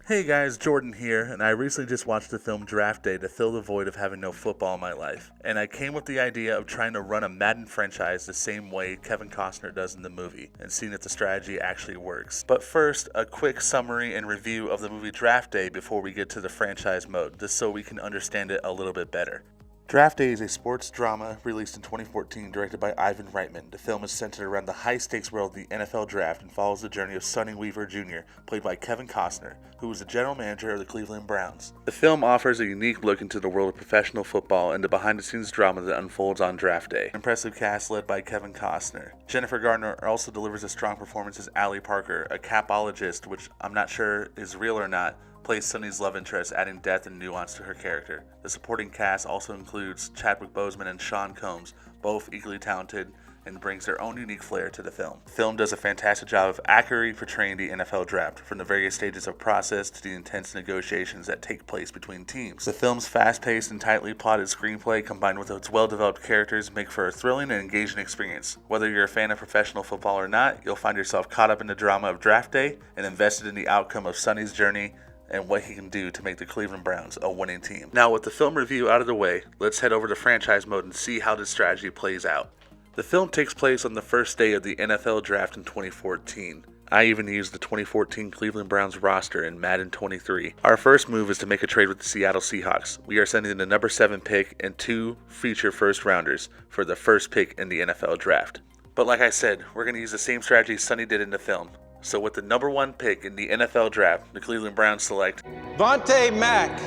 Hey guys, Jordan here, and I recently just watched the film Draft Day to fill the void of having no football in my life. And I came with the idea of trying to run a Madden franchise the same way Kevin Costner does in the movie, and seeing if the strategy actually works. But first, a quick summary and review of the movie Draft Day before we get to the franchise mode, just so we can understand it a little bit better. Draft Day is a sports drama released in 2014 directed by Ivan Reitman. The film is centered around the high-stakes world of the NFL Draft and follows the journey of Sonny Weaver Jr., played by Kevin Costner, who was the general manager of the Cleveland Browns. The film offers a unique look into the world of professional football and the behind-the-scenes drama that unfolds on Draft Day. An impressive cast led by Kevin Costner. Jennifer Garner also delivers a strong performance as Allie Parker, a capologist, which I'm not sure is real or not, plays Sonny's love interest, adding depth and nuance to her character. The supporting cast also includes Chadwick Boseman and Sean Combs, both equally talented, and brings their own unique flair to the film. The film does a fantastic job of accurately portraying the NFL draft, from the various stages of process to the intense negotiations that take place between teams. The film's fast-paced and tightly plotted screenplay, combined with its well-developed characters, make for a thrilling and engaging experience. Whether you're a fan of professional football or not, you'll find yourself caught up in the drama of Draft Day and invested in the outcome of Sonny's journey and what he can do to make the Cleveland Browns a winning team. Now, with the film review out of the way, let's head over to franchise mode and see how this strategy plays out. The film takes place on the first day of the NFL Draft in 2014. I even used the 2014 Cleveland Browns roster in Madden 23. Our first move is to make a trade with the Seattle Seahawks. We are sending the number 7 pick and 2 future first rounders for the first pick in the NFL Draft. But like I said, we're going to use the same strategy Sonny did in the film. So with the number 1 pick in the NFL Draft, the Cleveland Browns select Vontae Mack,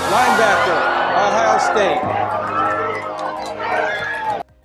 linebacker, Ohio State.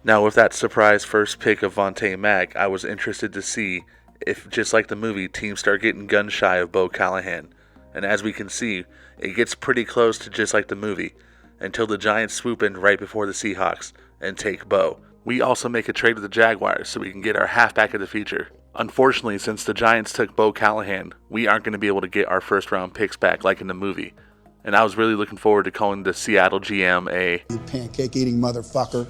Now, with that surprise first pick of Vontae Mack, I was interested to see if, just like the movie, teams start getting gun shy of Bo Callahan. And as we can see, it gets pretty close to just like the movie, until the Giants swoop in right before the Seahawks and take Bo. We also make a trade with the Jaguars so we can get our halfback of the future. Unfortunately, since the Giants took Bo Callahan, we aren't going to be able to get our first round picks back like in the movie. And I was really looking forward to calling the Seattle GM a "You pancake eating motherfucker."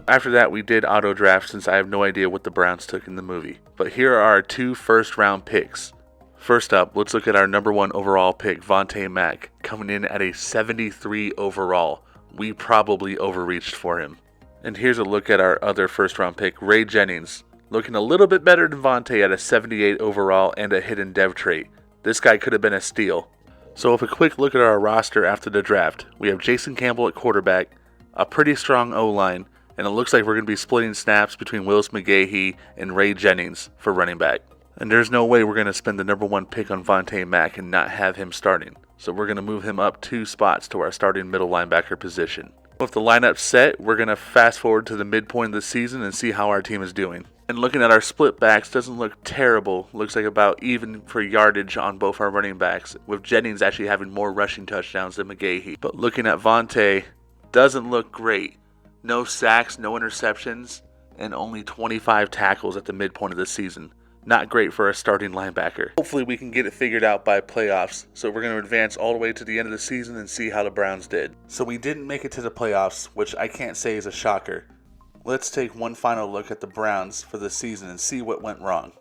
After that, we did auto draft since I have no idea what the Browns took in the movie. But here are our 2 first round picks. First up, let's look at our number 1 overall pick, Vontae Mack, coming in at a 73 overall. We probably overreached for him. And here's a look at our other first round pick, Ray Jennings, looking a little bit better than Vontae at a 78 overall and a hidden dev trait. This guy could have been a steal. So with a quick look at our roster after the draft, we have Jason Campbell at quarterback, a pretty strong O-line, and it looks like we're going to be splitting snaps between Willis McGahee and Ray Jennings for running back. And there's no way we're going to spend the number 1 pick on Vontae Mack and not have him starting. So we're going to move him up 2 spots to our starting middle linebacker position. With the lineup set, we're going to fast forward to the midpoint of the season and see how our team is doing. And looking at our split backs, doesn't look terrible. Looks like about even for yardage on both our running backs, with Jennings actually having more rushing touchdowns than McGahee. But looking at Vontae, doesn't look great. No sacks, no interceptions, and only 25 tackles at the midpoint of the season. Not great for a starting linebacker. Hopefully we can get it figured out by playoffs, so we're going to advance all the way to the end of the season and see how the Browns did. So we didn't make it to the playoffs, which I can't say is a shocker. Let's take one final look at the Browns for the season and see what went wrong.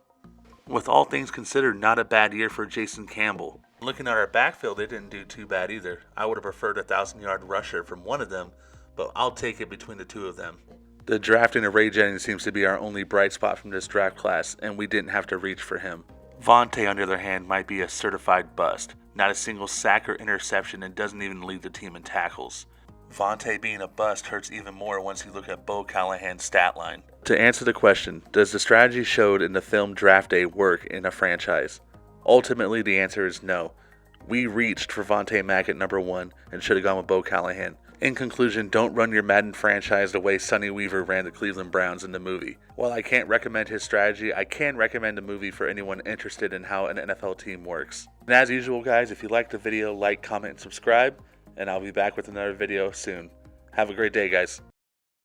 With all things considered, not a bad year for Jason Campbell. Looking at our backfield, they didn't do too bad either. I would have preferred a 1,000-yard rusher from one of them, but I'll take it between the 2 of them. The drafting of Ray Jennings seems to be our only bright spot from this draft class, and we didn't have to reach for him. Vontae, on the other hand, might be a certified bust. Not a single sack or interception, and doesn't even lead the team in tackles. Vontae being a bust hurts even more once you look at Bo Callahan's stat line. To answer the question, does the strategy showed in the film Draft Day work in a franchise? Ultimately, the answer is no. We reached for Vontae Mack at number 1 and should have gone with Bo Callahan. In conclusion, don't run your Madden franchise the way Sonny Weaver ran the Cleveland Browns in the movie. While I can't recommend his strategy, I can recommend the movie for anyone interested in how an NFL team works. And as usual, guys, if you liked the video, like, comment, and subscribe. And I'll be back with another video soon. Have a great day, guys.